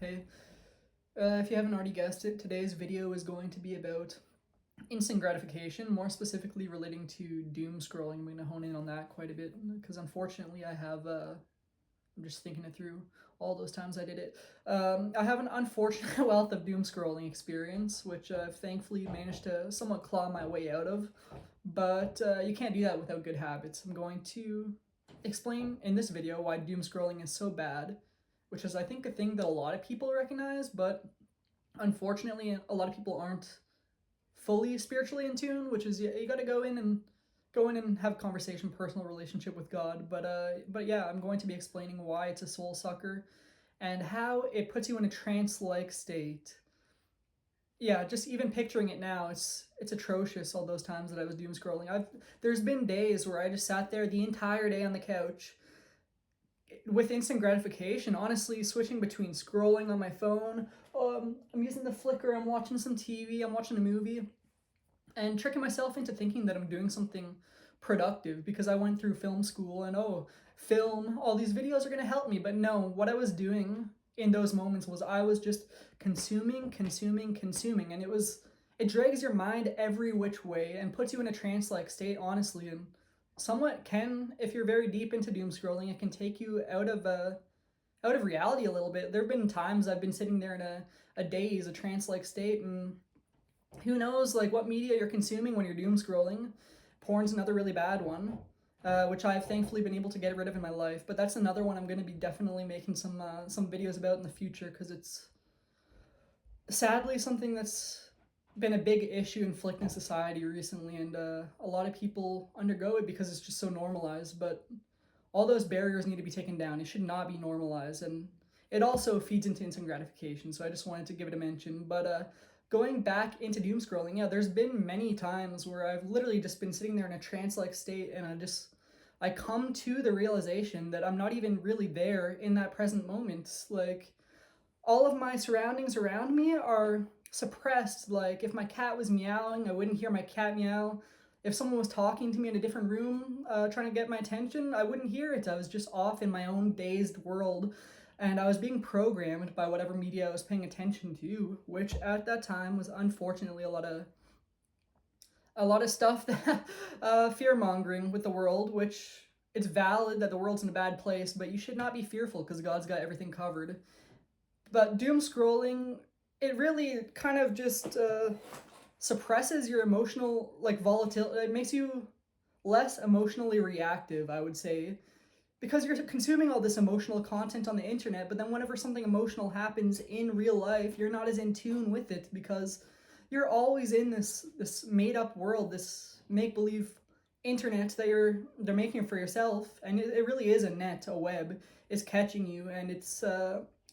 Hey, if you haven't already guessed it, today's video is going to be about instant gratification, more specifically relating to doom scrolling. I'm going to hone in on that quite a bit because unfortunately I'm just thinking it through all those times I did it. I have an unfortunate wealth of doom scrolling experience, which I've thankfully managed to somewhat claw my way out of, but you can't do that without good habits. I'm going to explain in this video why doom scrolling is so bad, which is, I think, a thing that a lot of people recognize, but unfortunately, a lot of people aren't fully spiritually in tune. Which is, you got to go in and have a conversation, personal relationship with God. But yeah, I'm going to be explaining why it's a soul sucker and how it puts you in a trance-like state. Yeah, just even picturing it now, it's atrocious. All those times that I was doom scrolling, there's been days where I just sat there the entire day on the couch with instant gratification, honestly, switching between scrolling on my phone, I'm using the Flickr, I'm watching some TV, I'm watching a movie, and tricking myself into thinking that I'm doing something productive because I went through film school and film, all these videos are going to help me. But no, what I was doing in those moments was I was just consuming, and it drags your mind every which way and puts you in a trance-like state, honestly, and somewhat can, if you're very deep into doom scrolling, it can take you out of reality a little bit. There have been times I've been sitting there in a daze, a trance-like state, and who knows like what media you're consuming when you're doom scrolling. Porn's another really bad one, which I've thankfully been able to get rid of in my life. But that's another one I'm going to be definitely making some videos about in the future because it's sadly something that's been a big issue inflicting society recently, and a lot of people undergo it because it's just so normalized. But all those barriers need to be taken down. It should not be normalized, and it also feeds into instant gratification. So I just wanted to give it a mention. But going back into doom scrolling, yeah, there's been many times where I've literally just been sitting there in a trance-like state, and I come to the realization that I'm not even really there in that present moment. Like, all of my surroundings around me are suppressed. Like, if my cat was meowing, I wouldn't hear my cat meow. If someone was talking to me in a different room, trying to get my attention, I wouldn't hear it. I was just off in my own dazed world, and I was being programmed by whatever media I was paying attention to, which at that time was unfortunately a lot of stuff that fear mongering with the world. Which, it's valid that the world's in a bad place, but you should not be fearful because God's got everything covered. But doom scrolling, it really kind of just suppresses your emotional like volatility. It makes you less emotionally reactive, I would say, because you're consuming all this emotional content on the internet. But then whenever something emotional happens in real life, you're not as in tune with it because you're always in this made up world, this make believe internet that they're making for yourself, and it really is a net, a web is catching you, and it's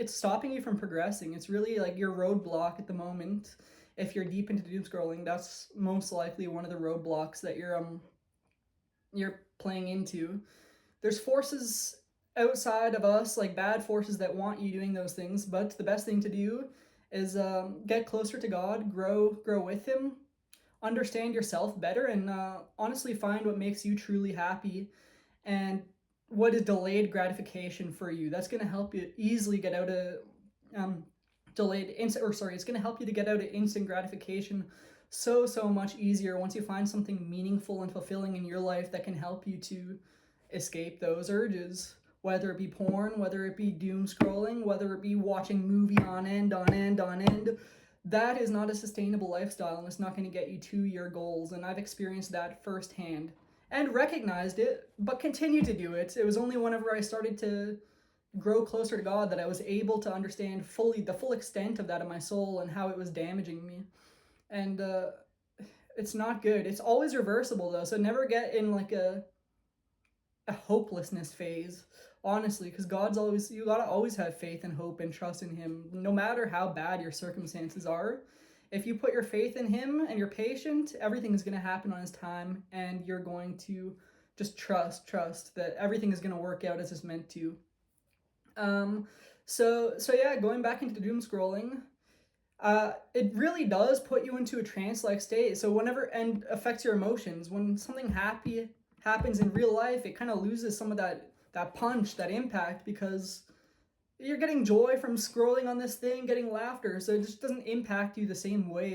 stopping you from progressing. It's really like your roadblock at the moment. If you're deep into doom scrolling, that's most likely one of the roadblocks that you're playing into. There's forces outside of us, like bad forces that want you doing those things, but the best thing to do is get closer to God, grow with Him, understand yourself better, and honestly find what makes you truly happy and what is delayed gratification for you. That's going to help you easily get out of it's going to help you to get out of instant gratification so much easier once you find something meaningful and fulfilling in your life that can help you to escape those urges, whether it be porn, whether it be doom scrolling, whether it be watching movie on end. That is not a sustainable lifestyle, and it's not going to get you to your goals. And I've experienced that firsthand and recognized it, but continue to do it. It was only whenever I started to grow closer to God that I was able to understand fully the full extent of that in my soul and how it was damaging me. And it's not good. It's always reversible though, so never get in like a hopelessness phase, honestly, because you gotta always have faith and hope and trust in Him, no matter how bad your circumstances are. If you put your faith in Him and you're patient, everything is going to happen on His time, and you're going to just trust that everything is going to work out as it's meant to. So yeah, going back into doom scrolling, it really does put you into a trance-like state. So whenever, and affects your emotions. When something happy happens in real life, it kind of loses some of that punch, that impact, because you're getting joy from scrolling on this thing, getting laughter, so it just doesn't impact you the same way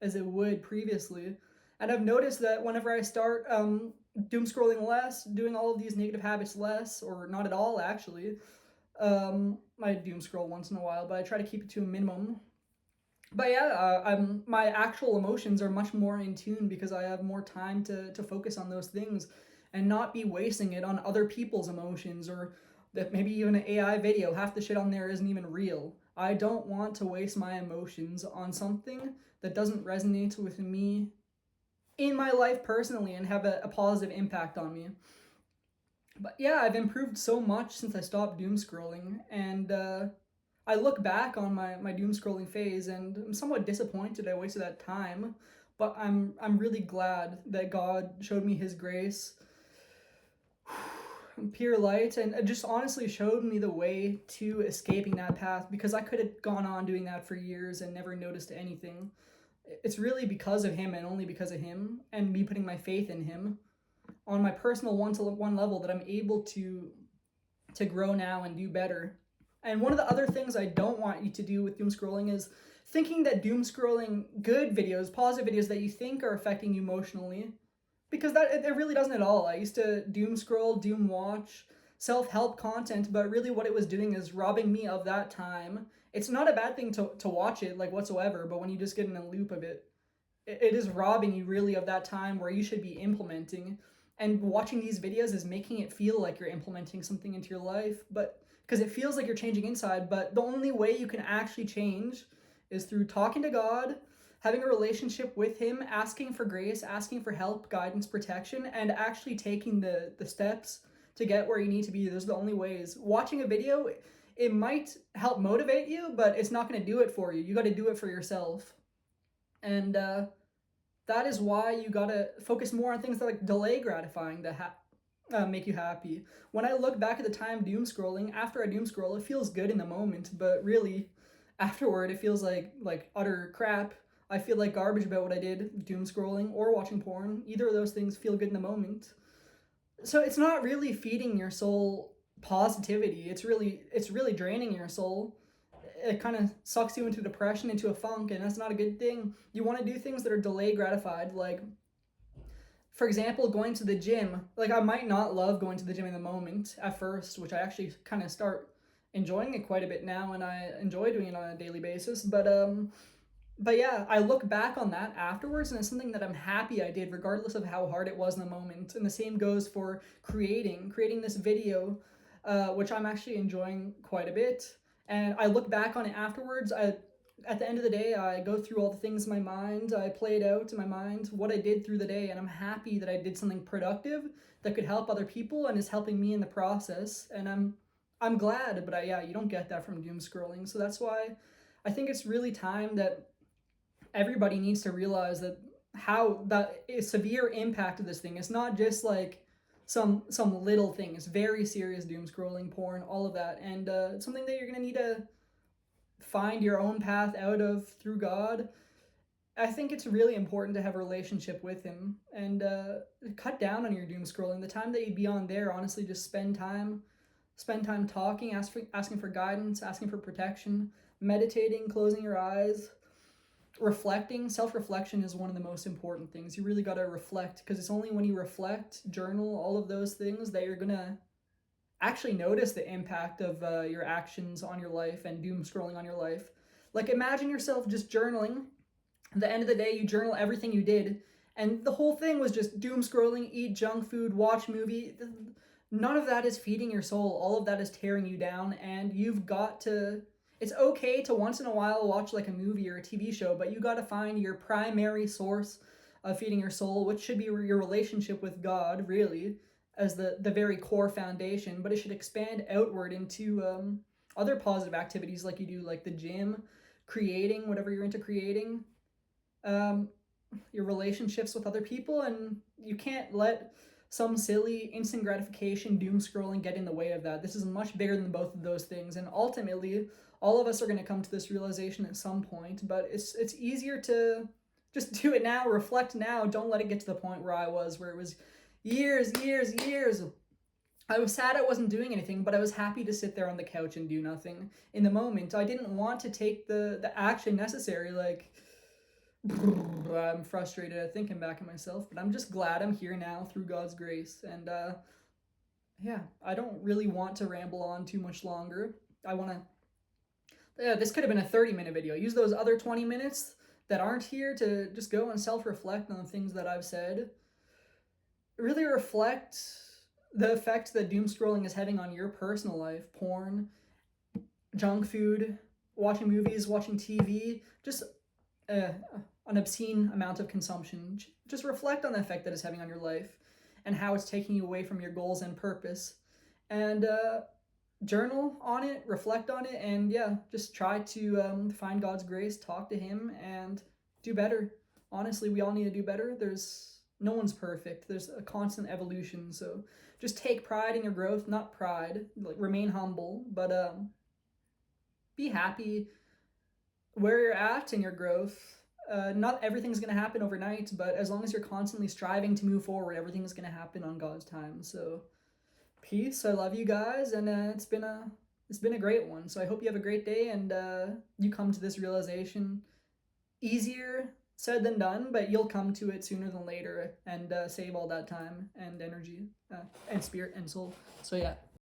as it would previously. And I've noticed that whenever I start doom scrolling less, doing all of these negative habits less, or not at all actually, I doom scroll once in a while, but I try to keep it to a minimum. But yeah, my actual emotions are much more in tune because I have more time to focus on those things and not be wasting it on other people's emotions, or that maybe even an AI video, half the shit on there isn't even real. I don't want to waste my emotions on something that doesn't resonate with me in my life personally and have a positive impact on me. But yeah, I've improved so much since I stopped doom scrolling, and I look back on my doom scrolling phase, and I'm somewhat disappointed I wasted that time. But I'm really glad that God showed me His grace, pure light, and it just honestly showed me the way to escaping that path, because I could have gone on doing that for years and never noticed anything. It's really because of Him and only because of Him and me putting my faith in Him on my personal one-to-one level that I'm able to grow now and do better. And one of the other things I don't want you to do with doom scrolling is thinking that doom scrolling good videos, positive videos that you think are affecting you emotionally, because that it really doesn't at all. I used to doom scroll, doom watch self-help content, but really what it was doing is robbing me of that time. It's not a bad thing to watch it like whatsoever, but when you just get in a loop of it, it is robbing you really of that time where you should be implementing. And watching these videos is making it feel like you're implementing something into your life, but because it feels like you're changing inside. But the only way you can actually change is through talking to God, having a relationship with Him, asking for grace, asking for help, guidance, protection, and actually taking the steps to get where you need to be. Those are the only ways. Watching a video, it might help motivate you, but it's not going to do it for you. You got to do it for yourself. And that is why you gotta focus more on things that like delay gratifying that make you happy. When I look back at the time doom scrolling, after I doom scroll, it feels good in the moment, but really, afterward, it feels like utter crap. I feel like garbage about what I did doom scrolling or watching porn. Either of those things feel good in the moment. So it's not really feeding your soul positivity. It's really draining your soul. It kind of sucks you into depression, into a funk, and that's not a good thing. You want to do things that are delay gratified, like for example, going to the gym. Like I might not love going to the gym in the moment at first, which I actually kind of start enjoying it quite a bit now, and I enjoy doing it on a daily basis. But yeah, I look back on that afterwards, and it's something that I'm happy I did, regardless of how hard it was in the moment. And the same goes for creating this video, which I'm actually enjoying quite a bit. And I look back on it afterwards. At the end of the day, I go through all the things in my mind. I play it out in my mind, what I did through the day, and I'm happy that I did something productive that could help other people and is helping me in the process. And I'm glad, but yeah, you don't get that from doom scrolling. So that's why I think it's really time that everybody needs to realize that how that severe impact of this thing. It's not just like some little thing. It's very serious doom scrolling, porn, all of that, and it's something that you're gonna need to find your own path out of through God. I think it's really important to have a relationship with Him and cut down on your doom scrolling. The time that you'd be on there, honestly, just spend time talking, asking for guidance, asking for protection, meditating, closing your eyes, reflecting. Self-reflection is one of the most important things. You really got to reflect, because it's only when you reflect, journal, all of those things that you're gonna actually notice the impact of your actions on your life and doom scrolling on your life. Like imagine yourself just journaling. At the end of the day, you journal everything you did, and the whole thing was just doom scrolling, eat junk food, watch movie. None of that is feeding your soul. All of that is tearing you down, and you've got to. It's okay to once in a while watch like a movie or a TV show, but you got to find your primary source of feeding your soul, which should be your relationship with God, really, as the very core foundation. But it should expand outward into other positive activities like you do, like the gym, creating, whatever you're into creating, um, your relationships with other people, and you can't let some silly instant gratification doom scrolling get in the way of that. This is much bigger than both of those things, and ultimately all of us are going to come to this realization at some point, but it's easier to just do it now, reflect now. Don't let it get to the point where I was, where it was years I was sad I wasn't doing anything, but I was happy to sit there on the couch and do nothing in the moment. I didn't want to take the action necessary. Like, I'm frustrated at thinking back at myself, but I'm just glad I'm here now through God's grace. And yeah, I don't really want to ramble on too much longer. I want to. Yeah, this could have been a 30-minute video. Use those other 20 minutes that aren't here to just go and self-reflect on the things that I've said. Really reflect the effect that doom scrolling is having on your personal life. Porn, junk food, watching movies, watching TV, just an obscene amount of consumption. Just reflect on the effect that it's having on your life and how it's taking you away from your goals and purpose. And journal on it, reflect on it, and yeah, just try to find God's grace, talk to Him, and do better. Honestly, we all need to do better. No one's perfect. There's a constant evolution. So just take pride in your growth, not pride, like remain humble, but be happy where you're at in your growth. Not everything's going to happen overnight, but as long as you're constantly striving to move forward, everything's going to happen on God's time. So peace. I love you guys, and it's been a great one. So I hope you have a great day, and you come to this realization. Easier said than done, but you'll come to it sooner than later, and save all that time and energy and spirit and soul. So yeah,